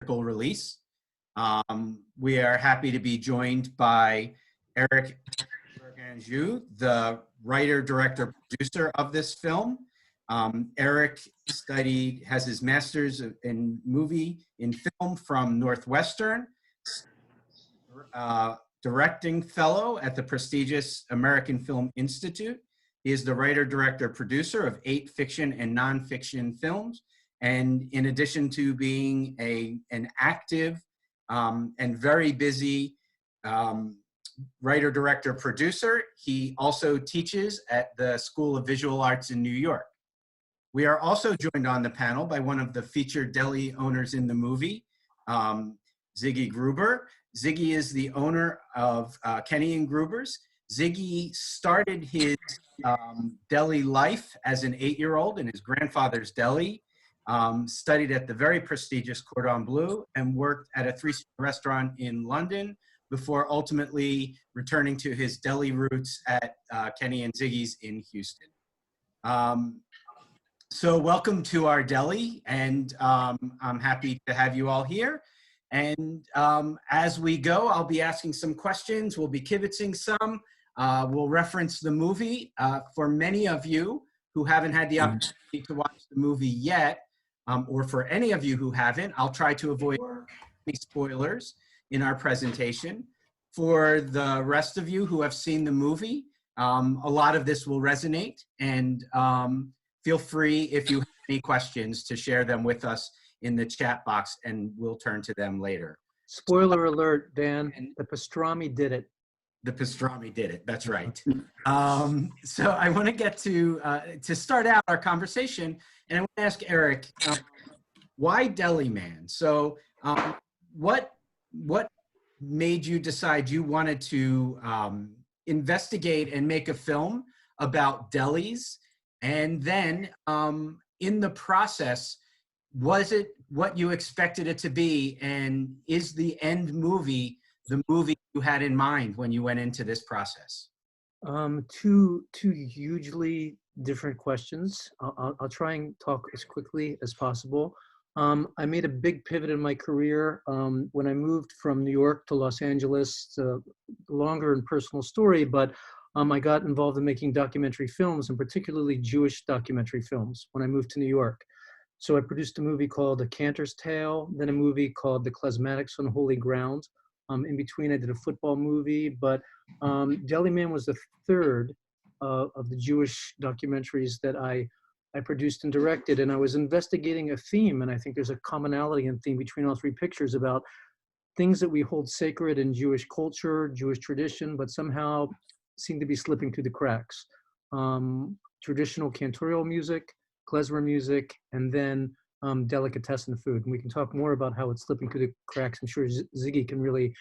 release. We are happy to be joined by Erik Anjou, the writer, director, producer of this film. Erik has his master's in film from Northwestern, directing fellow at the prestigious American Film Institute. He is the writer, director, producer of 8 fiction and nonfiction films. And in addition to being an active and very busy writer, director, producer, he also teaches at the School of Visual Arts in New York. We are also joined on the panel by one of the featured deli owners in the movie, Ziggy Gruber. Ziggy is the owner of Kenny and Gruber's. Ziggy started his deli life as an 8-year-old in his grandfather's deli, studied at the very prestigious Cordon Bleu, and worked at a 3-star restaurant in London before ultimately returning to his deli roots at Kenny and Ziggy's in Houston. So welcome to our deli, and I'm happy to have you all here. And as we go, I'll be asking some questions. We'll be kibitzing some. We'll reference the movie. For many of you who haven't had the opportunity to watch the movie yet, or for any of you who haven't, I'll try to avoid any spoilers in our presentation. For the rest of you who have seen the movie, a lot of this will resonate, and feel free, if you have any questions, to share them with us in the chat box, and we'll turn to them later. Spoiler alert, Dan, the pastrami did it. The pastrami did it, that's right. So I want to get to start out our conversation, and I want to ask Erik, why Deli Man? So what made you decide you wanted to investigate and make a film about delis? And then in the process, was it what you expected it to be? And is the end movie the movie you had in mind when you went into this process? Two hugely different questions. I'll try and talk as quickly as possible. I made a big pivot in my career when I moved from New York to Los Angeles. It's a longer and personal story, but I got involved in making documentary films, and particularly Jewish documentary films, when I moved to New York. So I produced a movie called A Cantor's Tale, then a movie called The Klezmatics on Holy Ground. In between, I did a football movie, but Deli Man was the third of the Jewish documentaries that I produced and directed, and I was investigating a theme, and I think there's a commonality in theme between all 3 pictures about things that we hold sacred in Jewish culture, Jewish tradition, but somehow seem to be slipping through the cracks. Traditional cantorial music, klezmer music, and then delicatessen food. And we can talk more about how it's slipping through the cracks. I'm sure Ziggy can really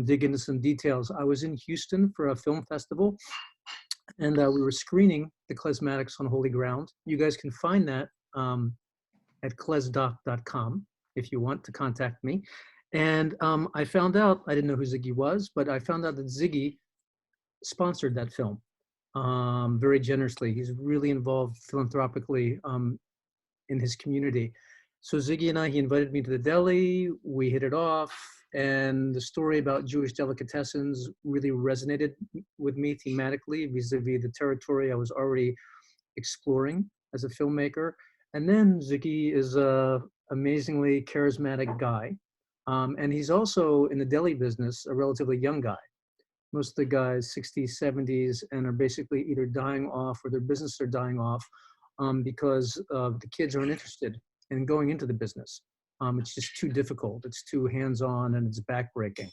dig into some details. I was in Houston for a film festival, and we were screening The Klezmatics on Holy Ground. You guys can find that at klezdoc.com if you want to contact me. And I found out, I didn't know who Ziggy was, but I found out that Ziggy sponsored that film very generously. He's really involved philanthropically in his community. So Ziggy and he invited me to the deli, we hit it off, and the story about Jewish delicatessens really resonated with me thematically vis-a-vis the territory I was already exploring as a filmmaker. And then Ziggy is a amazingly charismatic guy. And he's also in the deli business, a relatively young guy. Most of the guys, 60s, 70s, and are basically either dying off or their businesses are dying off because the kids aren't interested in going into the business. It's just too difficult. It's too hands-on and it's backbreaking.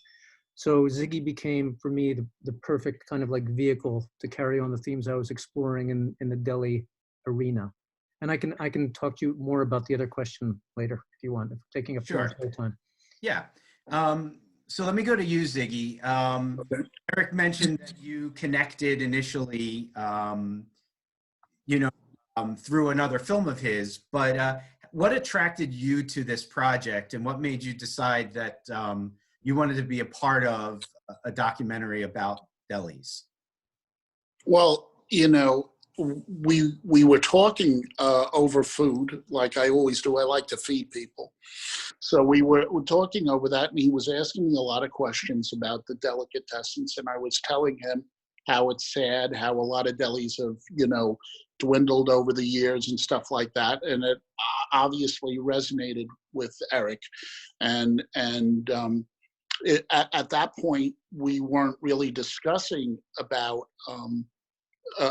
So Ziggy became, for me, the perfect kind of like vehicle to carry on the themes I was exploring in the deli arena. And I can talk to you more about the other question later if you want, if taking up too much time. Yeah. So let me go to you, Ziggy. Okay. Erik mentioned that you connected initially, through another film of his, but what attracted you to this project, and what made you decide that you wanted to be a part of a documentary about delis? Well, we were talking over food, like I always do. I like to feed people. So we're talking over that, and he was asking me a lot of questions about the delicatessens, and I was telling him how it's sad, how a lot of delis have, dwindled over the years and stuff like that, and it obviously resonated with Erik, at that point we weren't really discussing about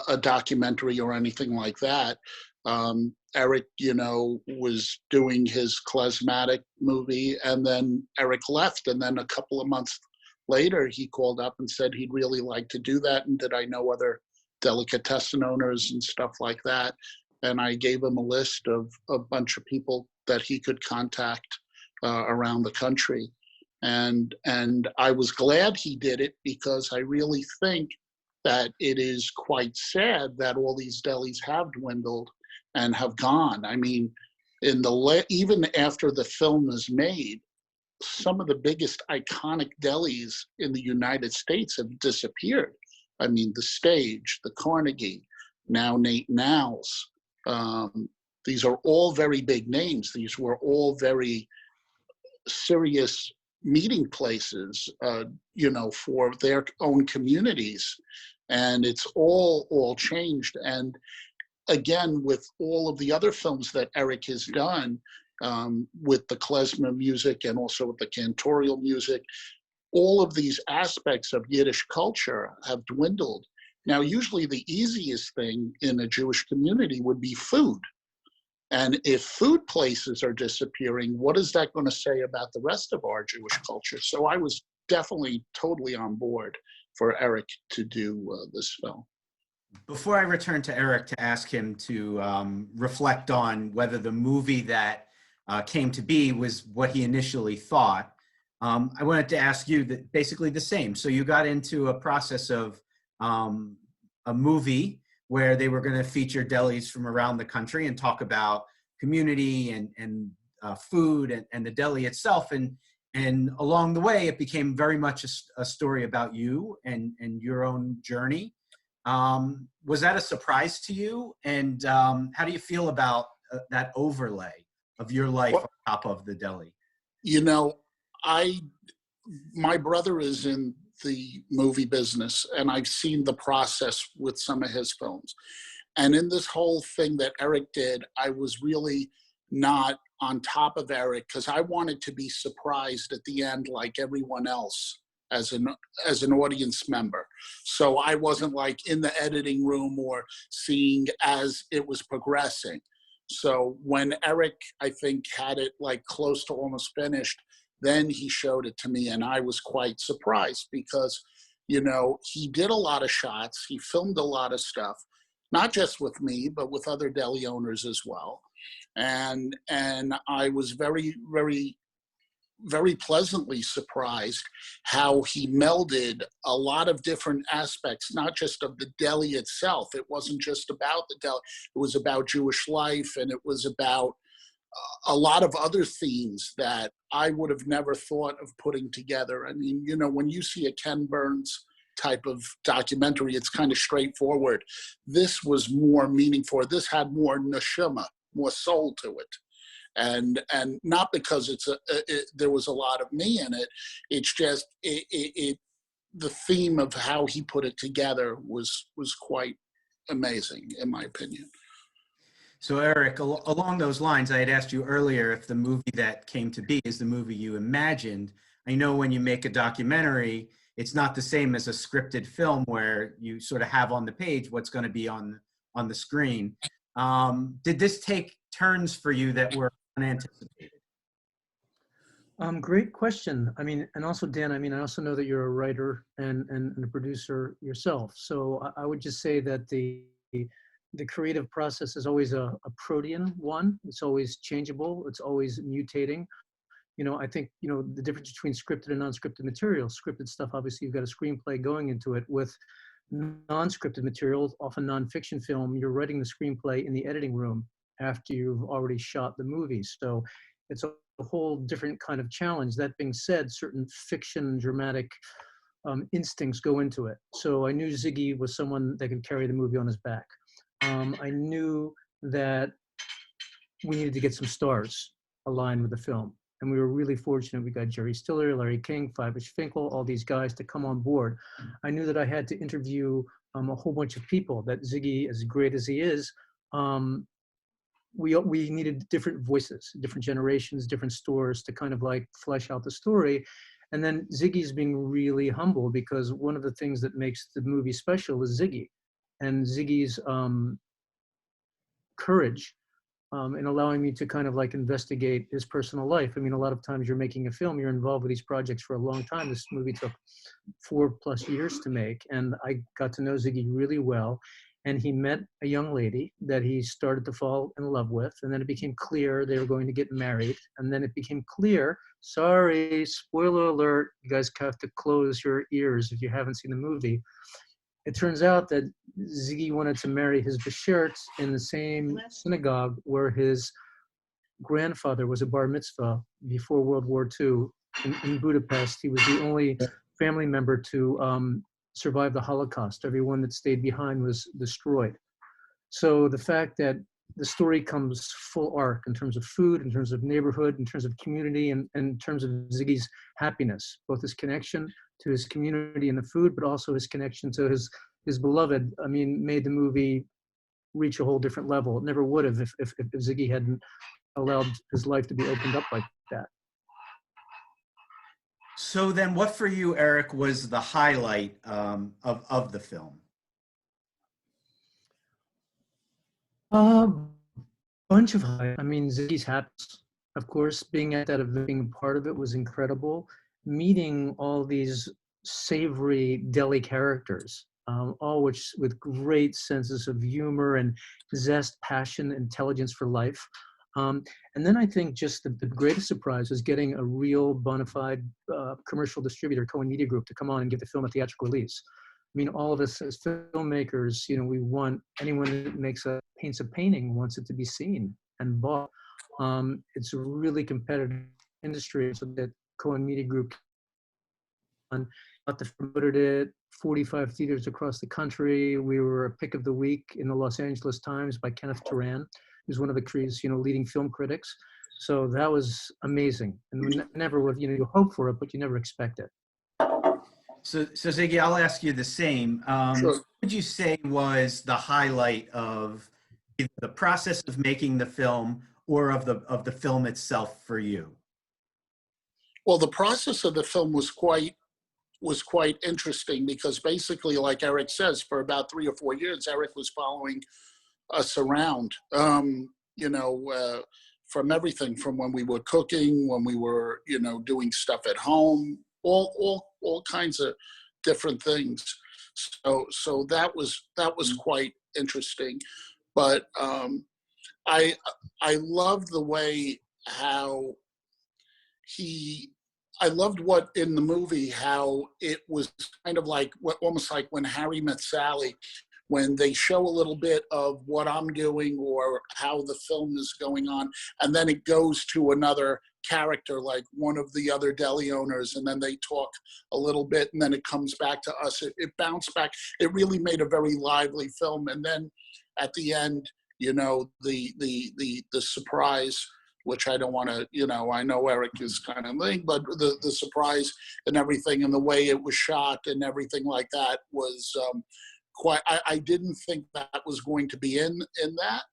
a documentary or anything like that. Erik, was doing his klezmatic movie, and then Erik left. And then a couple of months later, he called up and said he'd really like to do that. And did I know other delicatessen owners and stuff like that? And I gave him a list of a bunch of people that he could contact around the country. And I was glad he did it, because I really think that it is quite sad that all these delis have dwindled and have gone. I mean, even after the film is made, some of the biggest iconic delis in the United States have disappeared. I mean, the Stage, the Carnegie, now Nate Now's. These are all very big names. These were all very serious meeting places, for their own communities. And it's all changed. And again, with all of the other films that Erik has done, with the klezmer music and also with the cantorial music, all of these aspects of Yiddish culture have dwindled. Now, usually the easiest thing in a Jewish community would be food. And if food places are disappearing, what is that going to say about the rest of our Jewish culture? So I was definitely totally on board for Erik to do this film. Before I return to Erik to ask him to reflect on whether the movie that came to be was what he initially thought, I wanted to ask you that basically the same. So you got into a process of a movie where they were going to feature delis from around the country and talk about community and food and the deli itself. And along the way, it became very much a story about you and your own journey. Was that a surprise to you? And how do you feel about that overlay of your life on top of the deli? My brother is in the movie business, and I've seen the process with some of his films. And in this whole thing that Erik did, I was really not on top of Erik, because I wanted to be surprised at the end like everyone else as an audience member. So I wasn't like in the editing room or seeing as it was progressing. So when Erik, I think, had it like close to almost finished, then he showed it to me, and I was quite surprised because, he did a lot of shots. He filmed a lot of stuff, not just with me, but with other deli owners as well. And I was very, very, very pleasantly surprised how he melded a lot of different aspects, not just of the deli itself. It wasn't just about the deli. It was about Jewish life, and it was about a lot of other themes that I would have never thought of putting together. I mean, when you see a Ken Burns type of documentary, it's kind of straightforward. This was more meaningful. This had more neshama, more soul to it. And not because there was a lot of me in it. It's just the theme of how he put it together was quite amazing, in my opinion. So Erik, along those lines, I had asked you earlier if the movie that came to be is the movie you imagined. I know when you make a documentary, it's not the same as a scripted film where you sort of have on the page what's going to be on the screen. Did this take turns for you that were unanticipated? Great question. I mean, and also Dan, I also know that you're a writer and a producer yourself. So I would just say that the creative process is always a protean one. It's always changeable. It's always mutating. I think, the difference between scripted and non-scripted material. Scripted stuff, obviously, you've got a screenplay going into it. With non-scripted material, often nonfiction film, you're writing the screenplay in the editing room after you've already shot the movie. So it's a whole different kind of challenge. That being said, certain fiction, dramatic instincts go into it. So I knew Ziggy was someone that could carry the movie on his back. I knew that we needed to get some stars aligned with the film. And we were really fortunate. We got Jerry Stiller, Larry King, Flavish Finkel, all these guys to come on board. I knew that I had to interview a whole bunch of people, that Ziggy, as great as he is, we needed different voices, different generations, different stores to kind of like flesh out the story. And then Ziggy's being really humble, because one of the things that makes the movie special is Ziggy, and Ziggy's courage in allowing me to kind of like investigate his personal life. I mean, a lot of times you're making a film, you're involved with these projects for a long time. This movie took 4+ years to make, and I got to know Ziggy really well. And he met a young lady that he started to fall in love with, and then it became clear they were going to get married. And then it became clear, sorry, spoiler alert, you guys have to close your ears if you haven't seen the movie. It turns out that Ziggy wanted to marry his Bashert in the same synagogue where his grandfather was a bar mitzvah before World War II in Budapest. He was the only family member to survive the Holocaust. Everyone that stayed behind was destroyed. So the fact that the story comes full arc in terms of food, in terms of neighborhood, in terms of community, and in terms of Ziggy's happiness, both his connection to his community and the food, but also his connection to his beloved, I mean, made the movie reach a whole different level. It never would have if Ziggy hadn't allowed his life to be opened up like that. So then what for you, Eric, was the highlight of the film? Bunch of highlights. I mean, Ziggy's happiness, of course, being at that event, being a part of it was incredible. Meeting all these savory deli characters, all which with great senses of humor and zest, passion, intelligence for life. And then I think just the greatest surprise was getting a real bona fide commercial distributor, Cohen Media Group, to come on and give the film a theatrical release. I mean, all of us as filmmakers, you know, we want anyone that paints a painting wants it to be seen and bought. It's a really competitive industry, so that Cohen Media Group promoted it, 45 theaters across the country. We were a pick of the week in the Los Angeles Times by Kenneth Turan, who's one of the country's, you know, leading film critics. So that was amazing. And we never would, you know, you hope for it, but you never expect it. So Ziggy, I'll ask you the same. Sure. What would you say was the highlight of either the process of making the film or of the film itself for you? Well, the process of the film was quite interesting, because basically, like Eric says, for about 3 or 4 years, Eric was following us around, you know, from everything from when we were cooking, when we were, you know, doing stuff at home, all kinds of different things. So that was quite interesting. But I loved the way how I loved what in the movie, how it was kind of like almost like When Harry Met Sally, when they show a little bit of what I'm doing or how the film is going on, and then it goes to another character, like one of the other deli owners, and then they talk a little bit, and then it comes back to us. It bounced back. It really made a very lively film. And then at the end, you know, the surprise, which I don't want to, you know, I know Eric is kind of thing, but the surprise and everything, and the way it was shot and everything like that was quite. I didn't think that was going to be in that.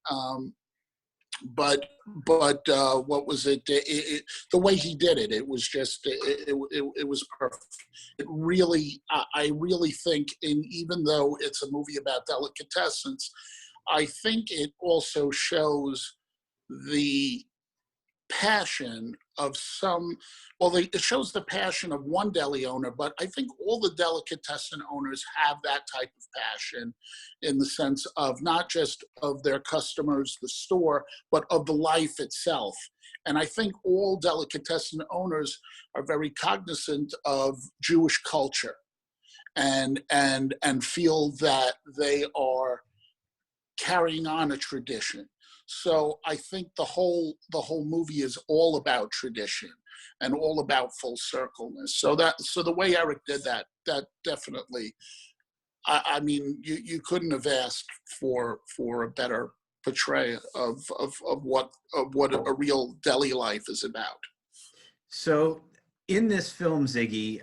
But what was it? The way he did it, it was just it was perfect. It really, I really think, even though it's a movie about delicatessens, I think it also shows the passion of some. Well, it shows the passion of one deli owner, but I think all the delicatessen owners have that type of passion, in the sense of not just of their customers, the store, but of the life itself. And I think all delicatessen owners are very cognizant of Jewish culture, and feel that they are carrying on a tradition. So I think the whole movie is all about tradition and all about full circleness. So the way Eric did that definitely I mean, you couldn't have asked for a better portrayal of what a real deli life is about. So in this film, Ziggy,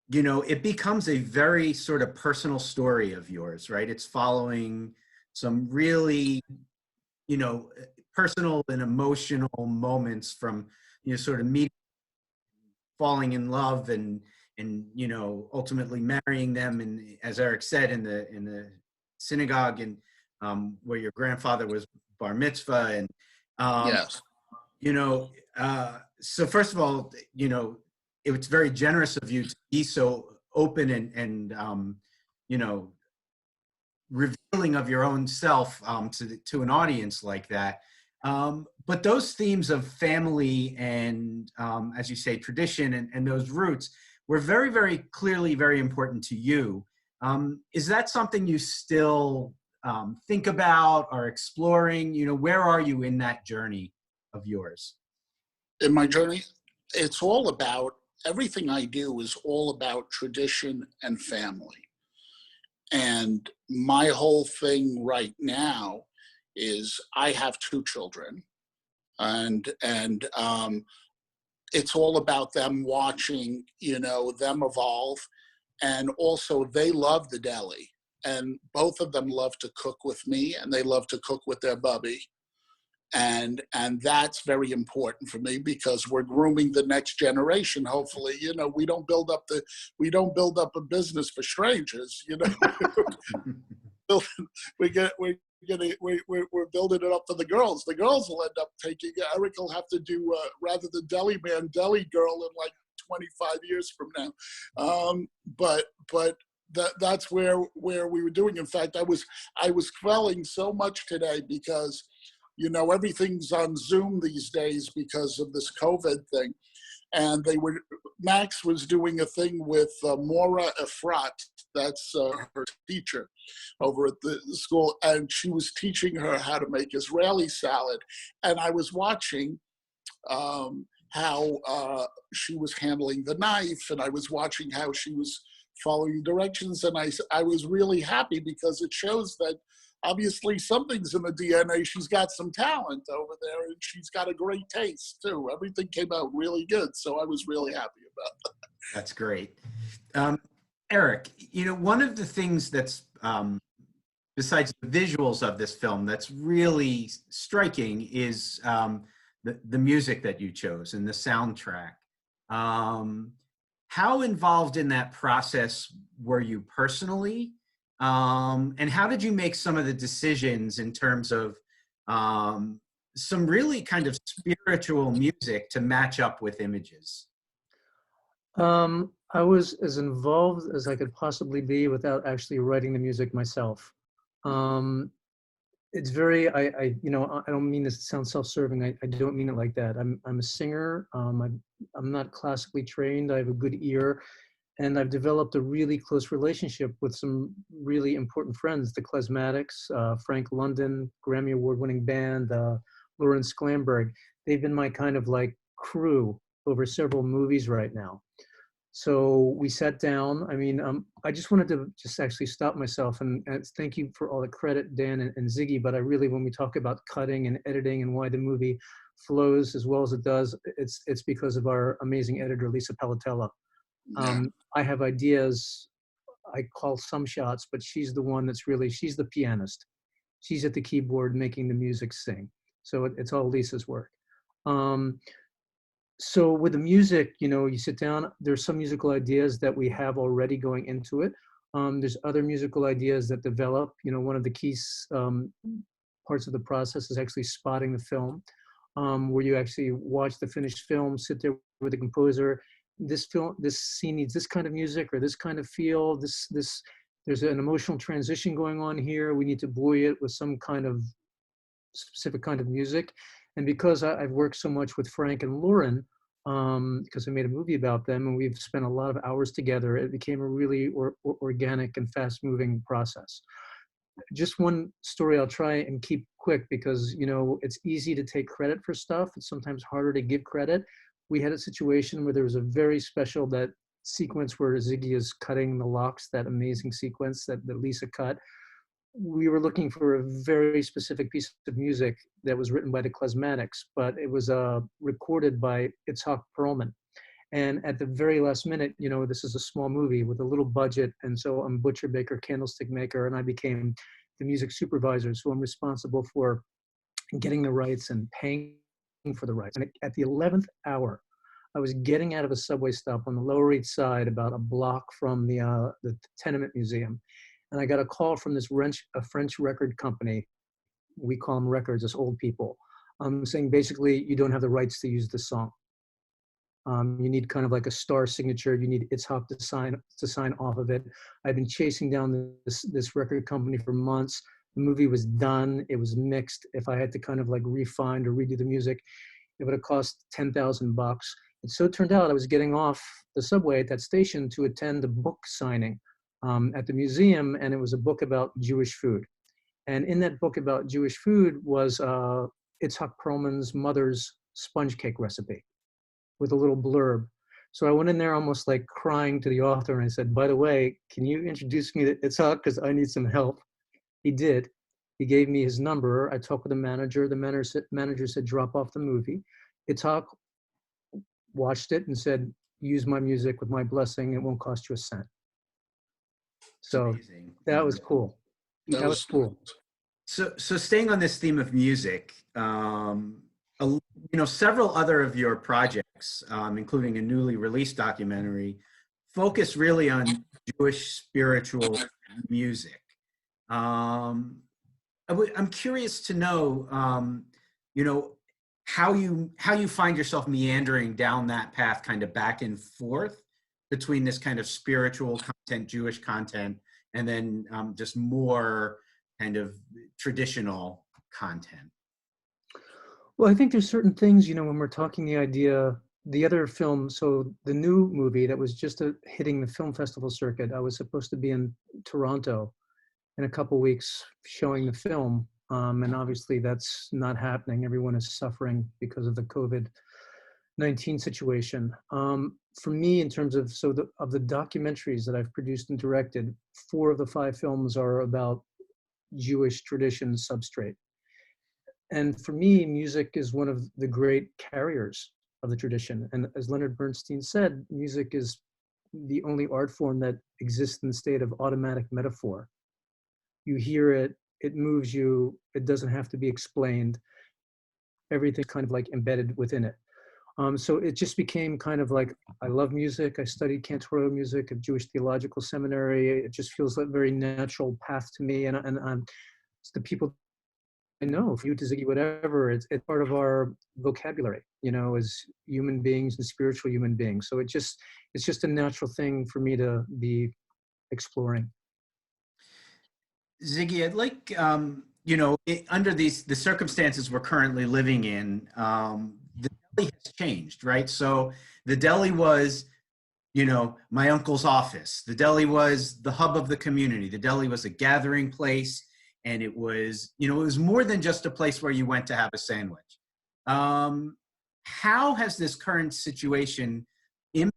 you know, it becomes a very sort of personal story of yours, right? It's following some really, you know, personal and emotional moments from, you know, sort of meeting, falling in love, and you know, ultimately marrying them, and as Eric said, in the synagogue, and where your grandfather was bar mitzvah, and um, Yes. you know, so first of all, you know, it's very generous of you to be so open and you know, revealing of your own self to an audience like that. But those themes of family and, as you say, tradition and those roots were very, very clearly very important to you. Is that something you still think about or exploring? You know, where are you in that journey of yours? In my journey, it's all about, everything I do is all about tradition and family. And my whole thing right now is I have two children, and it's all about them watching, you know, them evolve. And also they love the deli, and both of them love to cook with me, and they love to cook with their bubby. And that's very important for me, because we're grooming the next generation. Hopefully, you know, we don't build up a business for strangers, you know. We're building it up for the girls. The girls will end up taking, Eric will have to do, rather than Deli Man, Deli Girl in like 25 years from now. But that's where we were doing. In fact, I was quelling so much today, because, you know, everything's on Zoom these days because of this COVID thing. And Max was doing a thing with Maura Efrat, that's her teacher over at the school, and she was teaching her how to make Israeli salad. And I was watching how she was handling the knife, and I was watching how she was following directions, and I was really happy, because it shows that obviously something's in the DNA. She's got some talent over there, and she's got a great taste too. Everything came out really good, so I was really happy about that. That's great. Eric, you know, one of the things that's, besides the visuals of this film, that's really striking is the music that you chose and the soundtrack. How involved in that process were you personally? And how did you make some of the decisions in terms of some really kind of spiritual music to match up with images? I was as involved as I could possibly be without actually writing the music myself. It's very, you know, I don't mean this to sound self-serving. I don't mean it like that. I'm a singer. I'm not classically trained. I have a good ear, and I've developed a really close relationship with some really important friends, the Klezmatics, Frank London, Grammy Award-winning band, Lauren Sklamberg. They've been my kind of like crew over several movies right now. So we sat down. I mean, I just wanted to just actually stop myself and thank you for all the credit, Dan and Ziggy. But I really, when we talk about cutting and editing and why the movie flows as well as it does, it's because of our amazing editor, Lisa Palatella. Yeah. I have ideas. I call some shots, but she's the one that's really, she's the pianist. She's at the keyboard making the music sing. So it's all Lisa's work. So with the music, you know, you sit down, there's some musical ideas that we have already going into it. There's other musical ideas that develop. You know, one of the key parts of the process is actually spotting the film, where you actually watch the finished film, sit there with the composer. This scene needs this kind of music or this kind of feel. There's an emotional transition going on here. We need to buoy it with some kind of specific kind of music. And because I've worked so much with Frank and Lauren, because I made a movie about them and we've spent a lot of hours together, it became a really organic and fast-moving process. Just one story I'll try and keep quick, because, you know, it's easy to take credit for stuff. It's sometimes harder to give credit. We had a situation where there was a very special that sequence where Ziggy is cutting the locks, that amazing sequence that Lisa cut. We were looking for a very specific piece of music that was written by the Klezmatics, but it was recorded by Itzhak Perlman. And at the very last minute, you know, this is a small movie with a little budget. And so I'm butcher, baker, candlestick maker, and I became the music supervisor. So I'm responsible for getting the rights and paying for the rights. And at the 11th hour, I was getting out of a subway stop on the Lower East Side, about a block from the Tenement Museum. And I got a call from this a French record company. We call them records, as old people, saying basically, you don't have the rights to use the song. You need kind of like a star signature. You need Itzhak to sign off of it. I've been chasing down this record company for months. The movie was done. It was mixed. If I had to kind of like refine or redo the music, it would have cost $10,000. It so turned out I was getting off the subway at that station to attend a book signing at the museum, and it was a book about Jewish food. And in that book about Jewish food was Itzhak Perlman's mother's sponge cake recipe with a little blurb. So I went in there almost like crying to the author, and I said, by the way, can you introduce me to Itzhak, because I need some help? He did. He gave me his number. I talked with the manager. The manager said, drop off the movie. Itzhak watched it and said, use my music with my blessing. It won't cost you a cent. So that was cool. That was cool. So staying on this theme of music, you know, several other of your projects, including a newly released documentary, focus really on Jewish spiritual music. I'm curious to know, you know, how you find yourself meandering down that path, kind of back and forth between this kind of spiritual content, Jewish content, and then just more kind of traditional content. Well, I think there's certain things, you know, when we're talking the other film, so the new movie that was just hitting the film festival circuit, I was supposed to be in Toronto in a couple of weeks showing the film. And obviously that's not happening. Everyone is suffering because of the COVID-19 situation. For me, in terms of, of the documentaries that I've produced and directed, 4 of the 5 films are about Jewish tradition substrate. And for me, music is one of the great carriers of the tradition. And as Leonard Bernstein said, music is the only art form that exists in the state of automatic metaphor. You hear it, it moves you, it doesn't have to be explained. Everything's kind of like embedded within it. So it just became kind of like, I love music. I studied cantorial music at Jewish Theological Seminary. It just feels like a very natural path to me. And it's the people I know, for you to Ziggy, whatever, it's part of our vocabulary, you know, as human beings and spiritual human beings. So it's just a natural thing for me to be exploring. Ziggy, I'd like, you know, under the circumstances we're currently living in, the deli has changed, right? So the deli was, you know, my uncle's office. The deli was the hub of the community. The deli was a gathering place, and it was, you know, it was more than just a place where you went to have a sandwich. How has this current situation impacted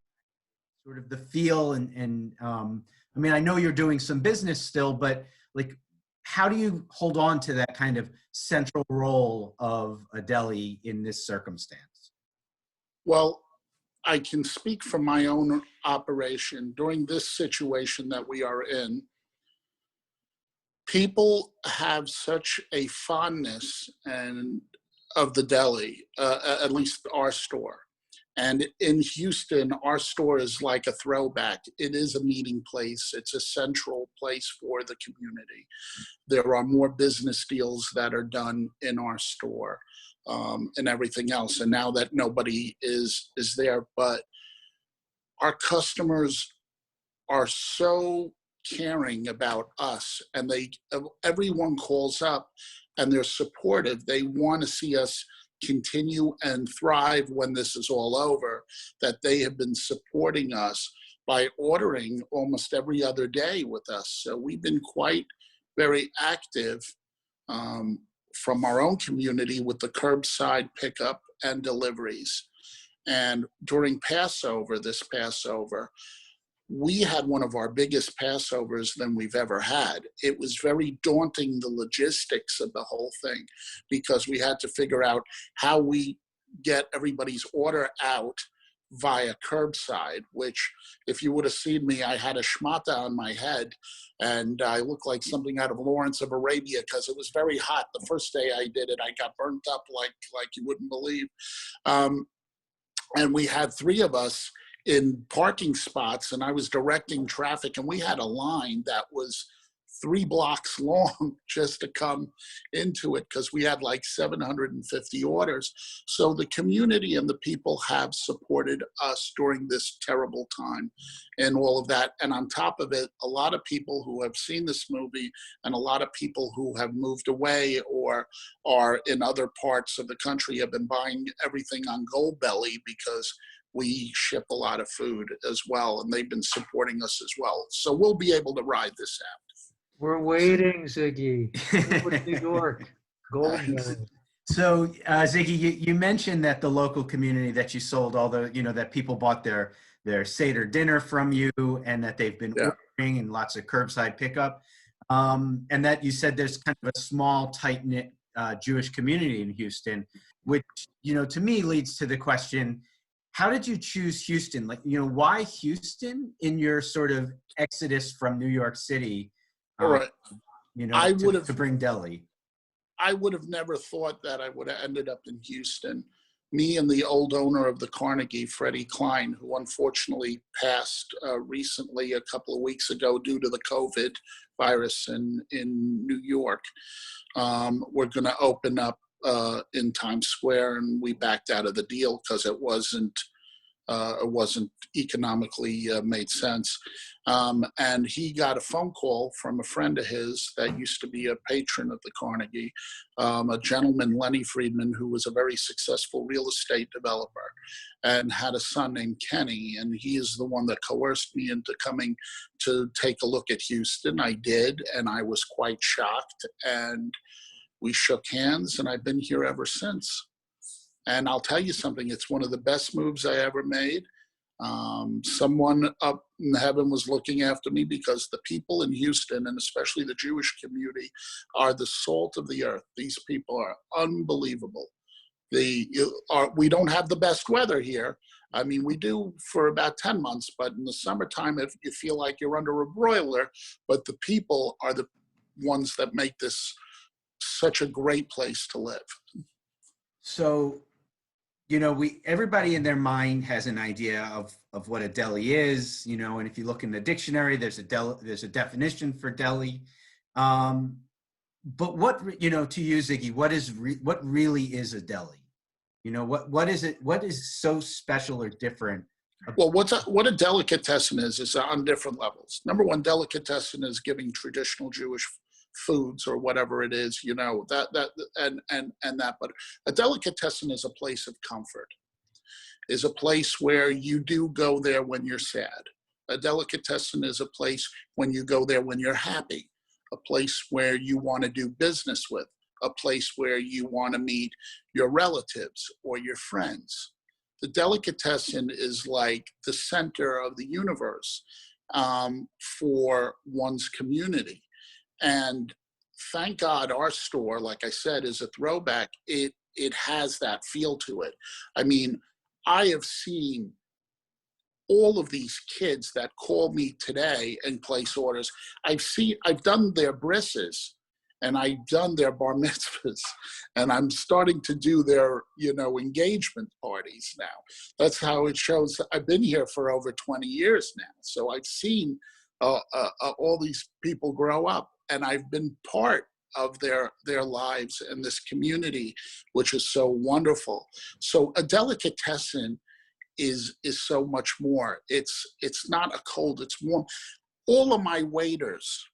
sort of the feel and I mean, I know you're doing some business still, but like, how do you hold on to that kind of central role of a deli in this circumstance? Well, I can speak from my own operation. During this situation that we are in, people have such a fondness of the deli, at least our store. And in Houston, our store is like a throwback. It is a meeting place. It's a central place for the community. There are more business deals that are done in our store and everything else. And now that nobody is there, but our customers are so caring about us, and everyone calls up and they're supportive. They want to see us continue and thrive when this is all over, that they have been supporting us by ordering almost every other day with us. So we've been quite very active from our own community with the curbside pickup and deliveries. And during Passover, this Passover, we had one of our biggest Passovers than we've ever had. It was very daunting, the logistics of the whole thing, because we had to figure out how we get everybody's order out via curbside, which if you would have seen me, I had a schmata on my head and I looked like something out of Lawrence of Arabia because it was very hot. The first day I did it, I got burnt up like you wouldn't believe. And we had 3 of us in parking spots, and I was directing traffic, and we had a line that was 3 blocks long just to come into it because we had like 750 orders. So the community and the people have supported us during this terrible time and all of that. And on top of it, a lot of people who have seen this movie and a lot of people who have moved away or are in other parts of the country have been buying everything on Goldbelly because we ship a lot of food as well, and they've been supporting us as well. So we'll be able to ride this out. We're waiting, Ziggy. New York, Goldbelly. So, Ziggy, you mentioned that the local community that you sold all the, that people bought their Seder dinner from you, and that they've been ordering and lots of curbside pickup, and that you said there's kind of a small, tight-knit Jewish community in Houston, which, to me leads to the question, how did you choose Houston? Like, why Houston in your sort of exodus from New York City? Right. To bring Deli. I would have never thought that I would have ended up in Houston. Me and the old owner of the Carnegie, Freddie Klein, who unfortunately passed recently a couple of weeks ago due to the COVID virus in New York, we're going to open up in Times Square, and we backed out of the deal because it wasn't economically made sense. And he got a phone call from a friend of his that used to be a patron of the Carnegie, a gentleman, Lenny Friedman, who was a very successful real estate developer and had a son named Kenny. And he is the one that coerced me into coming to take a look at Houston. I did, and I was quite shocked. And we shook hands, and I've been here ever since. And I'll tell you something, it's one of the best moves I ever made. Someone up in heaven was looking after me because the people in Houston, and especially the Jewish community, are the salt of the earth. These people are unbelievable. We don't have the best weather here. I mean, we do for about 10 months, but in the summertime, if you feel like you're under a broiler, but the people are the ones that make this such a great place to live. So, everybody in their mind has an idea of what a deli is, and if you look in the dictionary, there's a definition for deli. But what, to you, Ziggy, what really is a deli? What is it? What is so special or different? Well, what a delicatessen is on different levels. Number one, delicatessen is giving traditional Jewish foods or whatever it is, that. But a delicatessen is a place of comfort, is a place where you do go there when you're sad. A delicatessen is a place when you go there when you're happy, a place where you want to do business with, a place where you want to meet your relatives or your friends. The delicatessen is like the center of the universe for one's community. And thank God our store, like I said, is a throwback. It has that feel to it. I mean, I have seen all of these kids that call me today and place orders. I've done their brisses and I've done their bar mitzvahs, and I'm starting to do their, engagement parties now. That's how it shows. I've been here for over 20 years now. So I've seen all these people grow up, and I've been part of their lives and this community, which is so wonderful. So a delicatessen is so much more. It's not a cold, it's warm. All of my waiters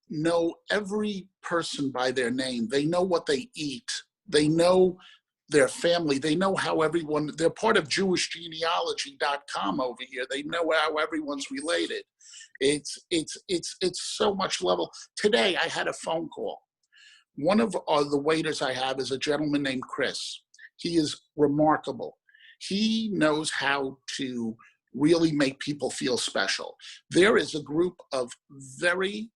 know every person by their name. They know what they eat. They know their family. They know how everyone, they're part of jewishgenealogy.com over here. They know how everyone's related. It's so much level. Today I had a phone call. One of the waiters I have is a gentleman named Chris. He is remarkable. he knows how to really make people feel special. There is a group of very,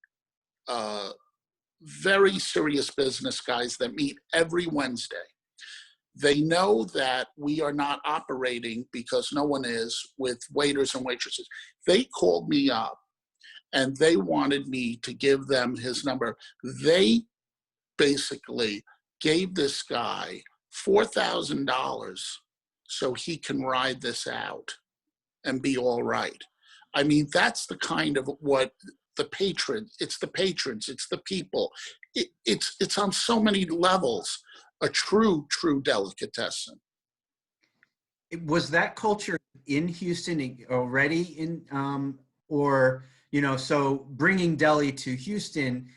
very serious business guys that meet every Wednesday. They know that we are not operating, because no one is, with waiters and waitresses. They called me up and they wanted me to give them his number. They basically gave this guy $4,000 so he can ride this out and be all right. I mean, that's the kind of what the patrons, it's the people. It's on so many levels, a true delicatessen. Was that culture in Houston already or, so bringing deli to Houston,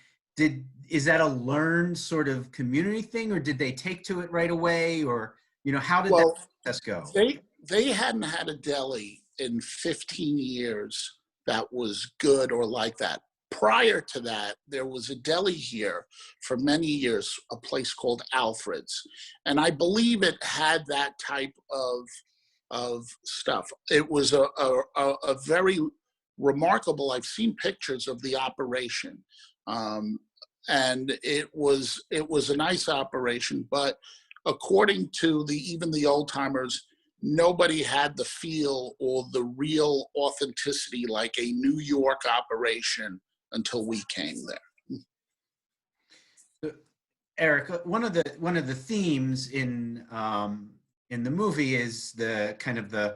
is that a learned sort of community thing, or did they take to it right away, or, how did that process go? They hadn't had a deli in 15 years that was good or like that. Prior to that, there was a deli here for many years, a place called Alfred's. And I believe it had that type of stuff. It was a very remarkable, I've seen pictures of the operation. And it was a nice operation, but according to even the old timers, nobody had the feel or the real authenticity like a New York operation until we came there. Eric, one of the themes in the movie is the kind of the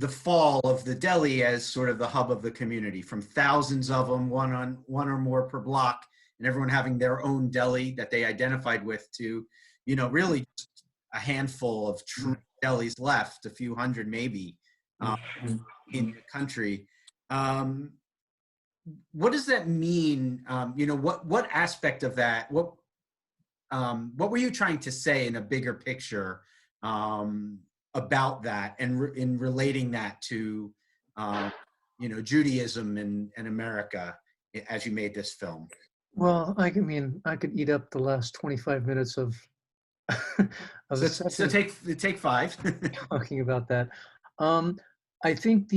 fall of the deli as sort of the hub of the community, from thousands of them, one or more per block, and everyone having their own deli that they identified with, to, really just a handful of true delis left, a few hundred maybe, in the country. What does that mean? What aspect of that, what were you trying to say in a bigger picture about that, and in relating that to, Judaism and America as you made this film? Well, I could eat up the last 25 minutes of So take 5. talking about that. I think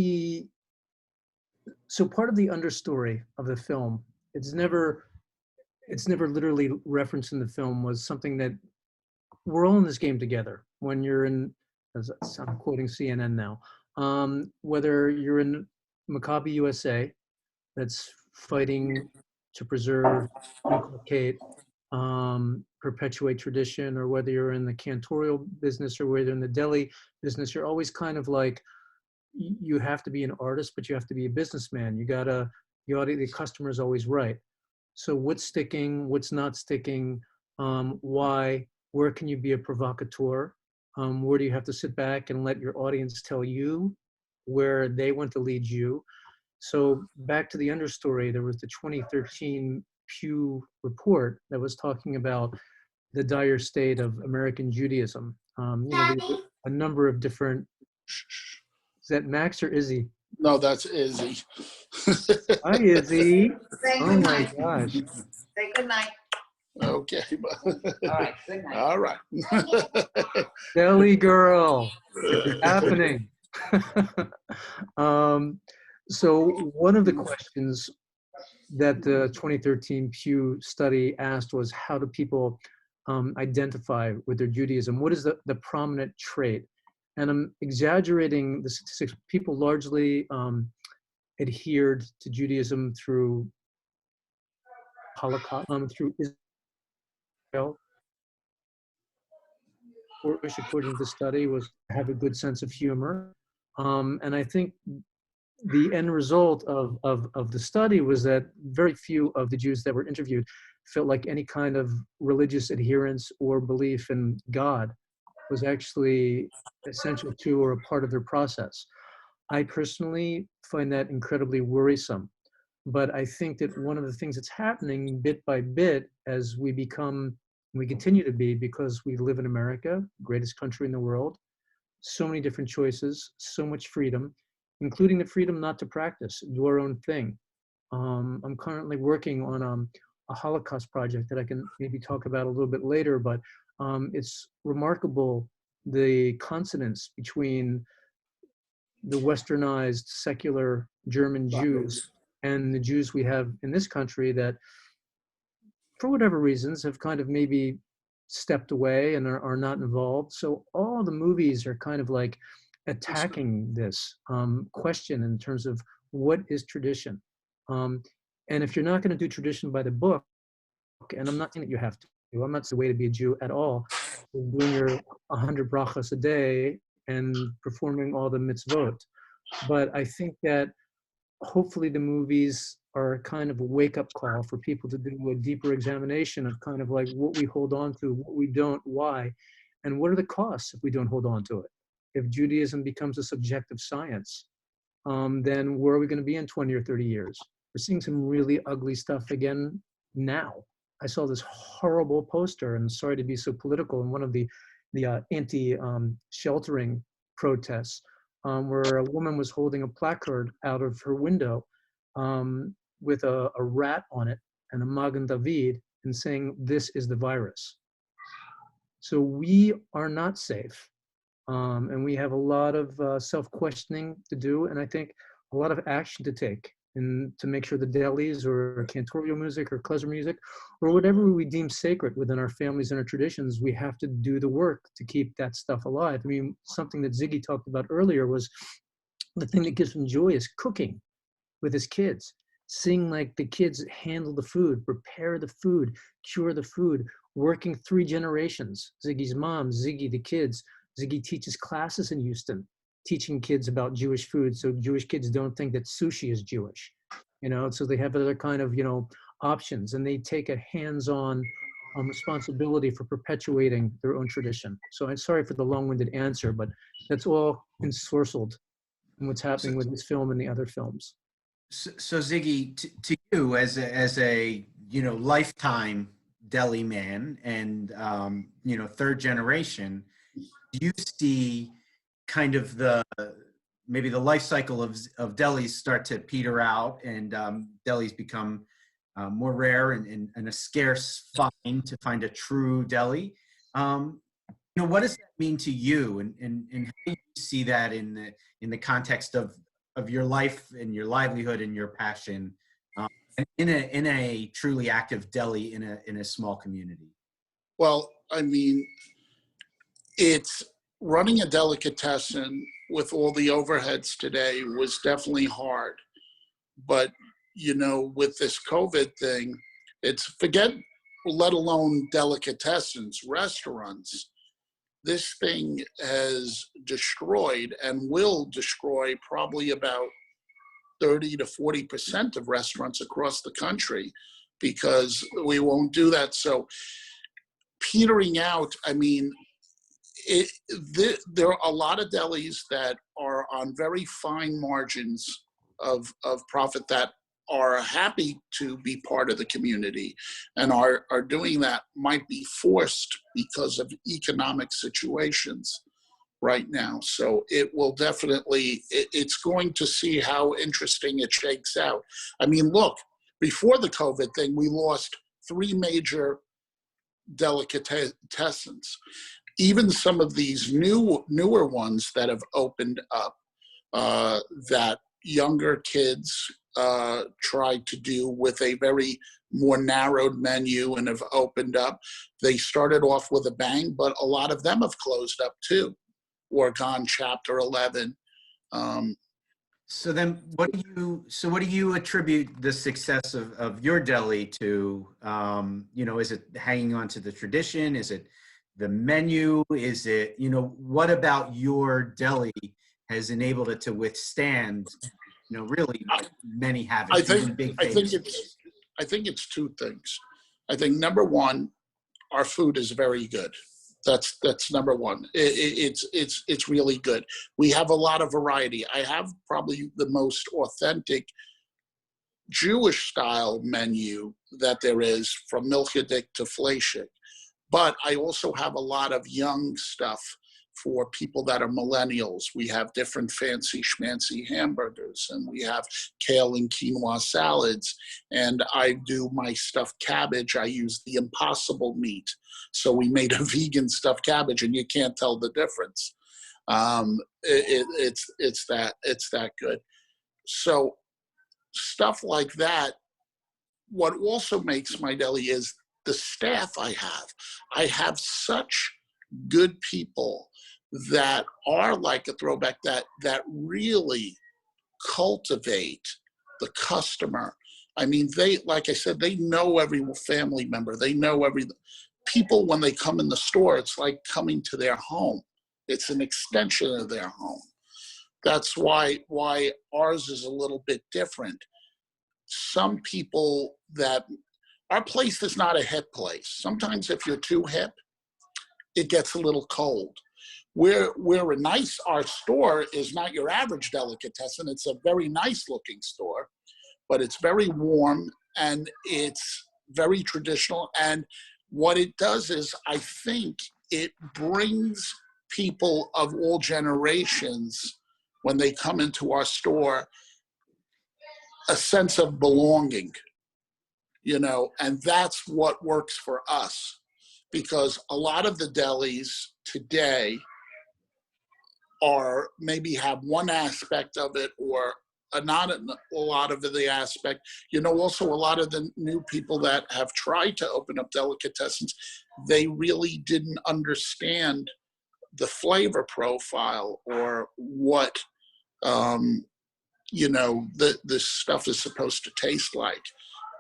so part of the understory of the film, it's never literally referenced in the film, was something that we're all in this game together. When you're in, as I'm quoting CNN now, whether you're in MaccabiUSA, that's fighting to preserve, inculcate, perpetuate tradition, or whether you're in the cantorial business or whether in the deli business, you're always kind of like, you have to be an artist, but you have to be a businessman. The customer is always right. So what's sticking, what's not sticking, why, where can you be a provocateur? Where do you have to sit back and let your audience tell you where they want to lead you? So back to the understory, there was the 2013 Pew report that was talking about the dire state of American Judaism. A number of different, is that Max or Izzy? No, that's Izzy. Hi, Izzy. Say Oh good my night. gosh. Say good night. Okay. All right, good night. All right. Deli girl, it's happening. So one of the questions that the 2013 Pew study asked was, how do people identify with their Judaism? What is the prominent trait? And I'm exaggerating the statistics. People largely adhered to Judaism through Holocaust, through Israel, which according to the study was to have a good sense of humor. And I think the end result of the study was that very few of the Jews that were interviewed felt like any kind of religious adherence or belief in God was actually essential to or a part of their process. I personally find that incredibly worrisome. But I think that one of the things that's happening bit by bit as we continue to be, because we live in America, greatest country in the world, so many different choices, so much freedom, including the freedom not to practice, do our own thing. I'm currently working on a Holocaust project that I can maybe talk about a little bit later, but it's remarkable the consonance between the westernized secular German Jews and the Jews we have in this country that, for whatever reasons, have kind of maybe stepped away and are not involved. So all the movies are kind of like attacking this question in terms of what is tradition. And if you're not going to do tradition by the book, and I'm not saying that you have to, I'm not the way to be a Jew at all, doing your 100 brachas a day and performing all the mitzvot. But I think that hopefully the movies are kind of a wake-up call for people to do a deeper examination of kind of like what we hold on to, what we don't, why, and what are the costs if we don't hold on to it. If Judaism becomes a subjective science, then where are we going to be in 20 or 30 years? We're seeing some really ugly stuff again now. I saw this horrible poster, and sorry to be so political, in one of the anti-sheltering protests, where a woman was holding a placard out of her window with a rat on it and a Magen David, and saying, "This is the virus." So we are not safe. And we have a lot of self-questioning to do, and I think a lot of action to take, and to make sure the delis or cantorial music or klezmer music or whatever we deem sacred within our families and our traditions, we have to do the work to keep that stuff alive. I mean, something that Ziggy talked about earlier was the thing that gives him joy is cooking with his kids, seeing like the kids handle the food, prepare the food, cure the food, working 3 generations. Ziggy's mom, Ziggy, the kids. Ziggy teaches classes in Houston, teaching kids about Jewish food, so Jewish kids don't think that sushi is Jewish, so they have other kind of, options, and they take a hands-on responsibility for perpetuating their own tradition. So I'm sorry for the long-winded answer, but that's all ensorcelled in what's happening with this film and the other films. So Ziggy, to you as a lifetime Deli Man and third generation, do you see kind of maybe the life cycle of delis start to peter out, and delis become more rare and a scarce find to find a true deli? What does that mean to you, and how do you see that in the context of your life and your livelihood and your passion in a truly active deli in a small community? Well, I mean, it's running a delicatessen with all the overheads today was definitely hard. But, with this COVID thing, it's forget, let alone delicatessens, restaurants. This thing has destroyed and will destroy probably about 30 to 40% of restaurants across the country, because we won't do that. So petering out, I mean, there are a lot of delis that are on very fine margins of profit that are happy to be part of the community and are doing that, might be forced because of economic situations right now. So it will definitely, it's going to see how interesting it shakes out. I mean, look, before the COVID thing, we lost 3 major delicatessens. Even some of these newer ones that have opened up, that younger kids tried to do with a very more narrowed menu and have opened up. They started off with a bang, but a lot of them have closed up too, or gone chapter 11. So then what do you attribute the success of your deli to? Is it hanging on to the tradition? Is it the menu? Is it, what about your deli has enabled it to withstand, really many have I it, think big I think it's 2 things. I think number 1, our food is very good. That's number 1. It's really good. We have a lot of variety. I have probably the most authentic Jewish style menu that there is, from Milchedick to Fleischig. But I also have a lot of young stuff for people that are millennials. We have different fancy schmancy hamburgers, and we have kale and quinoa salads. And I do my stuffed cabbage. I use the Impossible meat. So we made a vegan stuffed cabbage, and you can't tell the difference. It's that good. So stuff like that. What also makes my deli is the staff I have. I have such good people that are like a throwback, that really cultivate the customer. I mean, they, like I said, they know every family member. They know every people when they come in the store. It's like coming to their home. It's an extension of their home. That's why ours is a little bit different. Some people that our place is not a hip place. Sometimes if you're too hip, it gets a little cold. We're a nice, our store is not your average delicatessen. It's a very nice looking store, but it's very warm and it's very traditional. And what it does is, I think it brings people of all generations, when they come into our store, a sense of belonging, you know, and that's what works for us. Because a lot of the delis today are maybe have one aspect of it or not a lot of the aspect. You know, also a lot of the new people that have tried to open up delicatessens, they really didn't understand the flavor profile or what, you know, this stuff is supposed to taste like.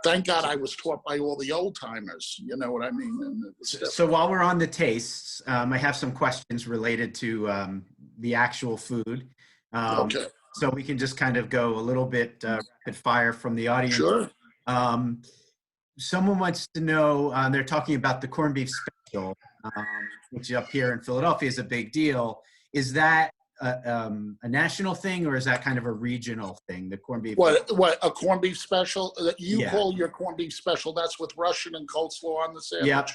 Thank God I was taught by all the old timers, you know what I mean? And so while we're on the tastes, I have some questions related to the actual food. Okay. So we can just kind of go a little bit rapid fire from the audience. Sure. Someone wants to know, they're talking about the corned beef special, which up here in Philadelphia is a big deal. Is that a national thing, or is that kind of a regional thing, the corned beef? What, a corned beef special? You Yeah. call your corned beef special, that's with Russian and coleslaw on the sandwich? Yep.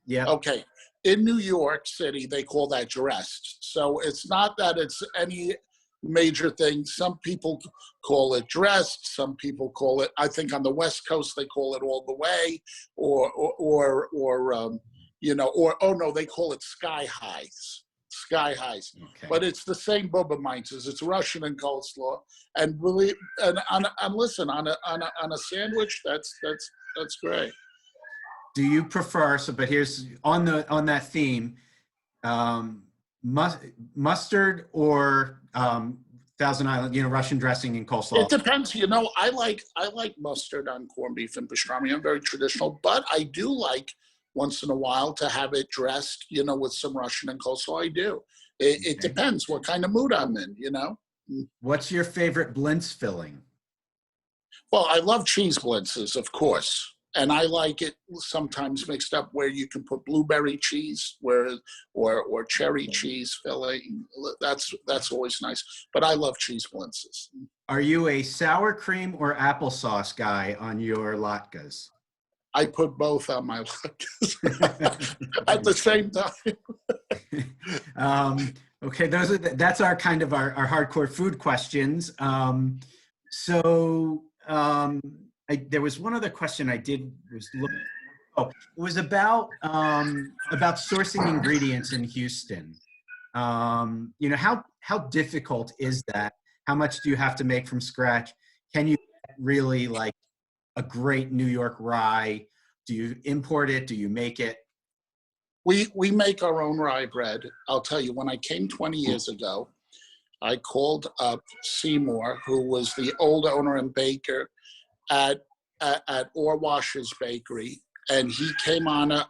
Yeah. Okay. In New York City, they call that dressed. So it's not that it's any major thing. Some people call it dressed. Some people call it, I think on the West Coast, they call it all the way, or you know, or, oh no, they call it sky highs. Sky highs. Okay. But it's the same Boba Mainzes. It's Russian and coleslaw. And really, and listen, on a sandwich, that's great. Do you prefer, so, but here's, on that theme, mustard or Thousand Island, you know, Russian dressing and coleslaw? It depends. You know, I like mustard on corned beef and pastrami. I'm very traditional, but I do like once in a while to have it dressed, you know, with some Russian and coleslaw. I do. It depends what kind of mood I'm in, you know. What's your favorite blintz filling? Well, I love cheese blintzes, of course. And I like it sometimes mixed up where you can put blueberry cheese or cherry cheese filling. That's always nice. But I love cheese blintzes. Are you a sour cream or applesauce guy on your latkes? I put both on my latkes at the same time. Okay, that's our kind of our hardcore food questions. There was one other question I was looking. Oh, it was about sourcing ingredients in Houston. You know, how difficult is that? How much do you have to make from scratch? Can you really like a great New York rye? Do you import it? Do you make it? We make our own rye bread. I'll tell you, when I came 20 years ago, I called up Seymour, who was the old owner and baker at Orwash's Bakery, and he came on a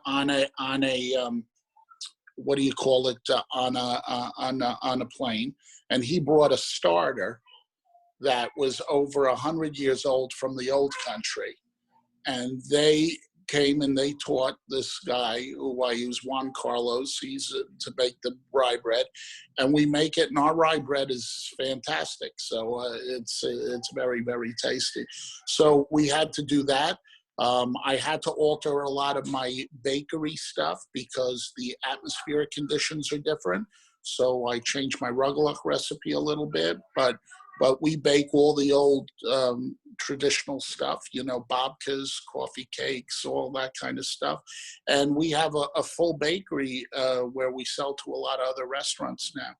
what do you call it, on a plane, and he brought a starter that was over 100 years old from the old country, and they came and they taught this guy, who I use, Juan Carlos, he's to bake the rye bread, and we make it, and our rye bread is fantastic. So it's very, very tasty. So we had to do that. I had to alter a lot of my bakery stuff because the atmospheric conditions are different. so I changed my rugelach recipe a little bit, but we bake all the old traditional stuff, you know, babkas, coffee cakes, all that kind of stuff. And we have a full bakery where we sell to a lot of other restaurants now.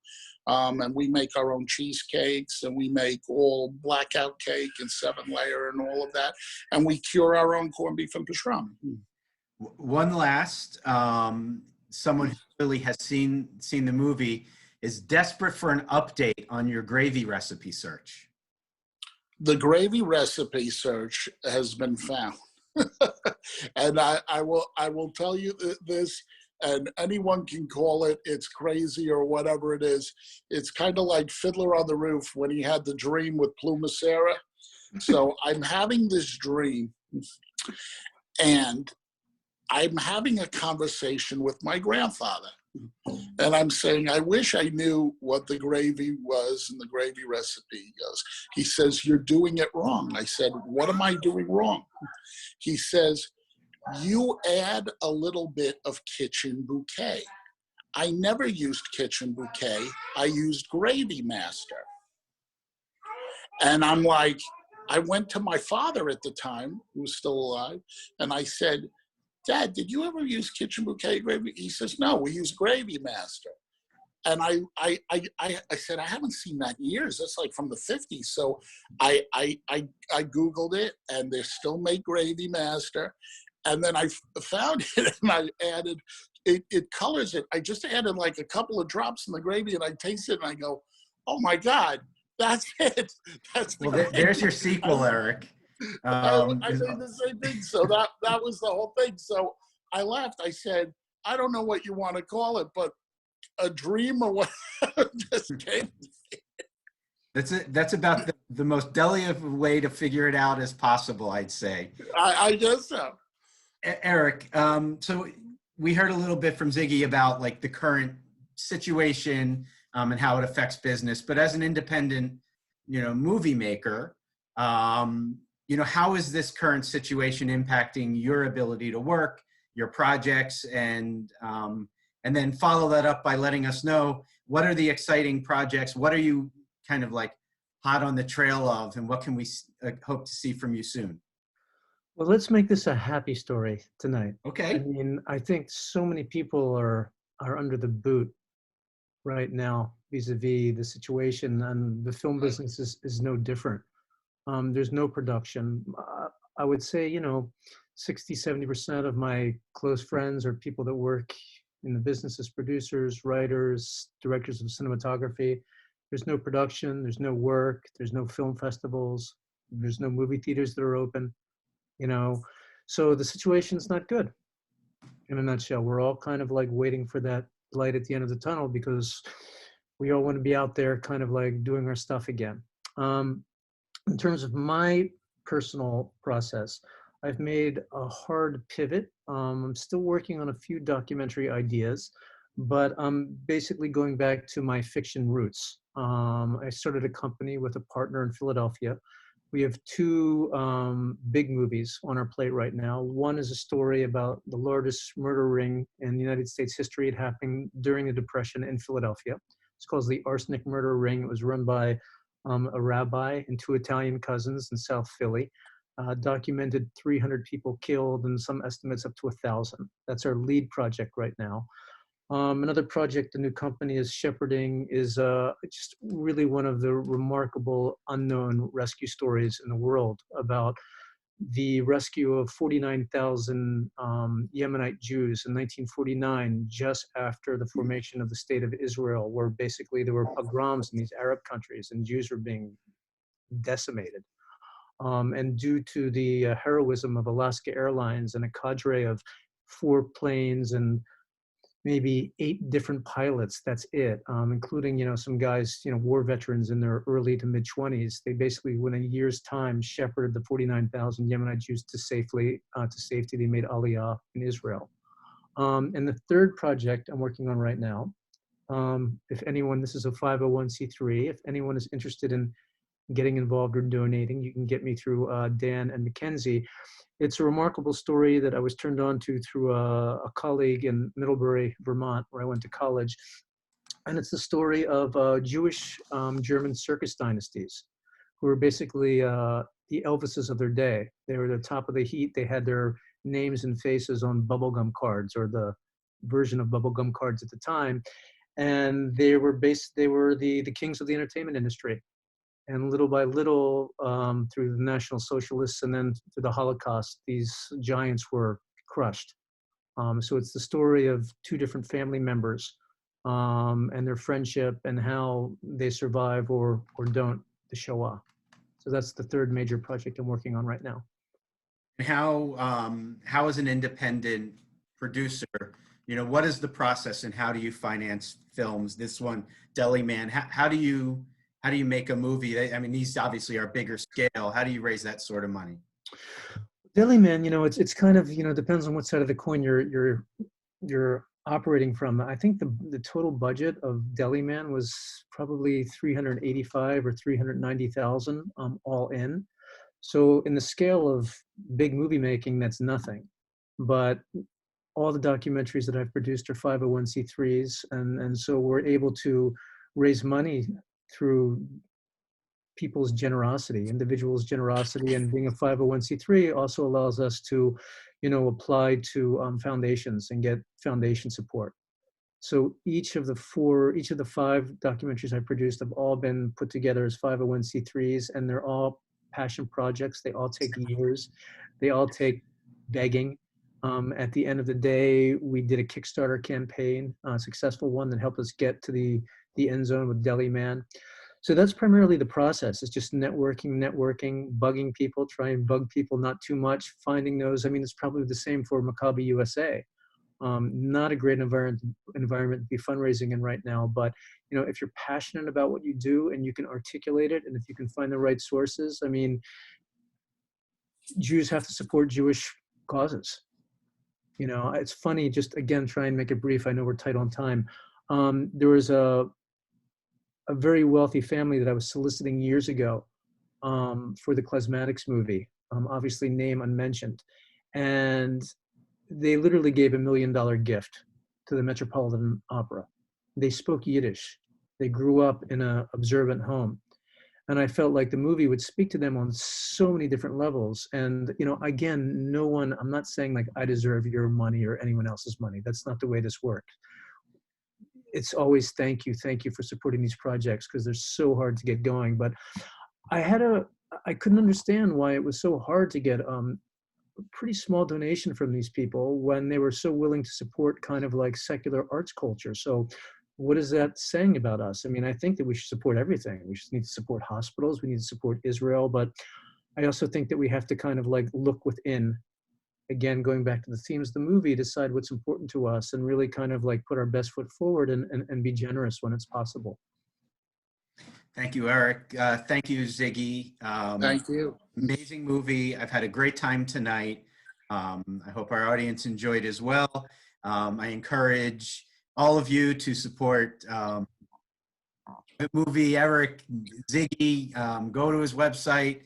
And we make our own cheesecakes, and we make all blackout cake and 7-layer and all of that. And we cure our own corned beef and pastrami. One last, someone who really has seen the movie is desperate for an update on your gravy recipe search. The gravy recipe search has been found. And I will tell you this, and anyone can call it, it's crazy or whatever it is. It's kind of like Fiddler on the Roof when he had the dream with Pluma Sarah. So I'm having this dream, and I'm having a conversation with my grandfather. And I'm saying, I wish I knew what the gravy was and the gravy recipe goes. He says, you're doing it wrong. I said, what am I doing wrong? He says, you add a little bit of kitchen bouquet. I never used kitchen bouquet. I used Gravy Master. And I'm like, I went to my father at the time, who was still alive, and I said, Dad, did you ever use kitchen bouquet gravy? He says, no, we use Gravy Master. And I said, I haven't seen that in years. That's like from the 50s. So I Googled it, and they still make Gravy Master. And then I found it, and I added, it colors it. I just added like a couple of drops in the gravy, and I taste it, and I go, oh my God, that's it. That's the Well, there's your sequel, Eric. I made the same thing. So that was the whole thing. So I laughed. I said, I don't know what you want to call it, but a dream or what just came. That's about the most delicate way to figure it out as possible, I'd say. I guess so. Eric, so we heard a little bit from Ziggy about like the current situation and how it affects business, but as an independent, movie maker, how is this current situation impacting your ability to work, your projects, and then follow that up by letting us know what are the exciting projects, what are you kind of like hot on the trail of, and what can we hope to see from you soon? Well, let's make this a happy story tonight. Okay. I mean, I think so many people are under the boot right now vis-a-vis the situation, and the film business is no different. There's no production. I would say, 60-70% of my close friends are people that work in the business as producers, writers, directors of cinematography. There's no production, there's no work, there's no film festivals, there's no movie theaters that are open, So the situation's not good in a nutshell. We're all kind of like waiting for that light at the end of the tunnel because we all want to be out there kind of like doing our stuff again. In terms of my personal process, I've made a hard pivot. I'm still working on a few documentary ideas, but I'm basically going back to my fiction roots. I started a company with a partner in Philadelphia. We have two big movies on our plate right now. One is a story about the largest murder ring in United States history. It happened during the Depression in Philadelphia. It's called the Arsenic Murder Ring. It was run by a rabbi and two Italian cousins in South Philly. Documented 300 people killed and some estimates up to 1,000. That's our lead project right now. Another project the new company is shepherding is just really one of the remarkable unknown rescue stories in the world about the rescue of 49,000 Yemenite Jews in 1949, just after the formation of the State of Israel, where basically there were pogroms in these Arab countries and Jews were being decimated. And due to the heroism of Alaska Airlines and a cadre of 4 planes and maybe 8 different pilots, that's it, including, some guys, war veterans in their early to mid-20s. They basically, within a year's time, shepherded the 49,000 Yemenite Jews to safety. They made Aliyah in Israel. And the third project I'm working on right now, if anyone, this is a 501c3, if anyone is interested in getting involved or donating, you can get me through Dan and Mackenzie. It's a remarkable story that I was turned on to through a colleague in Middlebury, Vermont, where I went to college. And it's the story of Jewish German circus dynasties who were basically the Elvises of their day. They were the top of the heat. They had their names and faces on bubblegum cards, or the version of bubblegum cards at the time. And they were the kings of the entertainment industry. And little by little, through the National Socialists and then through the Holocaust, these giants were crushed. So it's the story of two different family members and their friendship and how they survive or don't the Shoah. So that's the third major project I'm working on right now. How as an independent producer, what is the process and how do you finance films? This one, Deli Man, how do you make a movie? I mean, these obviously are bigger scale. How do you raise that sort of money? Deli Man, it's kind of, depends on what side of the coin you're operating from. I think the total budget of Deli Man was probably 385 or 390,000 all in. So in the scale of big movie making, that's nothing. But all the documentaries that I've produced are 501c3s, and so we're able to raise money through people's generosity, individuals' generosity, and being a 501c3 also allows us to, apply to foundations and get foundation support. So each of the five documentaries I produced have all been put together as 501c3s, and they're all passion projects. They all take years. They all take begging. At the end of the day, we did a Kickstarter campaign, a successful one that helped us get to the end zone with Deli Man. So that's primarily the process. It's just networking, bugging people, try and bug people, not too much, finding those. I mean, it's probably the same for MaccabiUSA. Not a great environment to be fundraising in right now, but if you're passionate about what you do and you can articulate it, and if you can find the right sources, I mean, Jews have to support Jewish causes. It's funny, just again, try and make it brief. I know we're tight on time. There was a very wealthy family that I was soliciting years ago for the Klezmatics movie, obviously name unmentioned. And they literally gave $1 million gift to the Metropolitan Opera. They spoke Yiddish. They grew up in an observant home. And I felt like the movie would speak to them on so many different levels. And, again, I'm not saying like I deserve your money or anyone else's money. That's not the way this works. It's always thank you for supporting these projects because they're so hard to get going. But I couldn't understand why it was so hard to get a pretty small donation from these people when they were so willing to support kind of like secular arts culture. So what is that saying about us? I mean, I think that we should support everything. We just need to support hospitals. We need to support Israel. But I also think that we have to kind of like look within. Again, going back to the themes of the movie, decide what's important to us and really kind of like put our best foot forward and be generous when it's possible. Thank you, Eric. Thank you, Ziggy. Thank you. Amazing movie. I've had a great time tonight. I hope our audience enjoyed as well. I encourage all of you to support the movie. Eric, Ziggy, go to his website.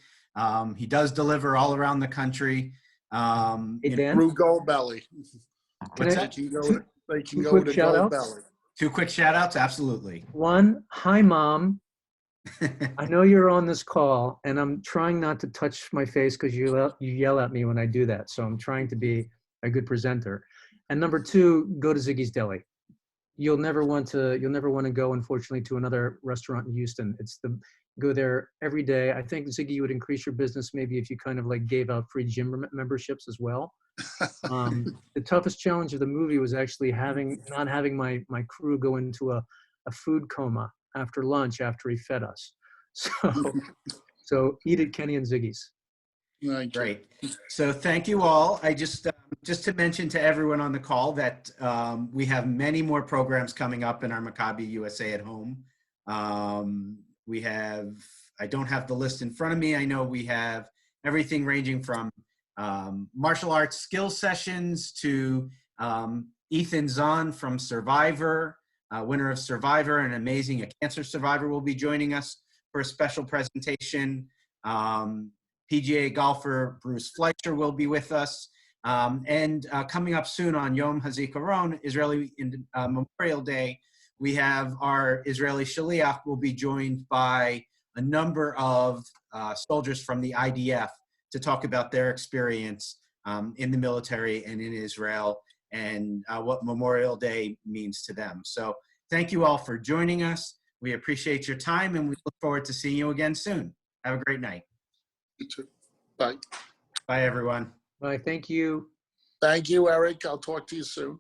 He does deliver all around the country. Hey, Dan? Through Goldbelly. What's that? They can go to Goldbelly. 2 quick shout outs. Absolutely. One, hi, Mom. I know you're on this call, and I'm trying not to touch my face because you yell at me when I do that. So I'm trying to be a good presenter. And number 2, go to Ziggy's Deli. You'll never want to go, unfortunately, to another restaurant in Houston. Go there every day. I think, Ziggy, you would increase your business maybe if you kind of like gave out free gym memberships as well. The toughest challenge of the movie was actually not having my crew go into a food coma after lunch after he fed us. So eat at Kenny and Ziggy's. Great. So thank you all. I just to mention to everyone on the call that we have many more programs coming up in our MaccabiUSA at Home. I don't have the list in front of me. I know we have everything ranging from martial arts skill sessions to Ethan Zahn from Survivor, winner of Survivor, and amazing, a cancer survivor, will be joining us for a special presentation. PGA golfer Bruce Fleischer will be with us. And coming up soon on Yom HaZikaron, Israeli Memorial Day, we have our Israeli Shaliach will be joined by a number of soldiers from the IDF to talk about their experience in the military and in Israel and what Memorial Day means to them. So thank you all for joining us. We appreciate your time and we look forward to seeing you again soon. Have a great night. You too. Bye. Bye, everyone. Bye, thank you. Thank you, Eric. I'll talk to you soon.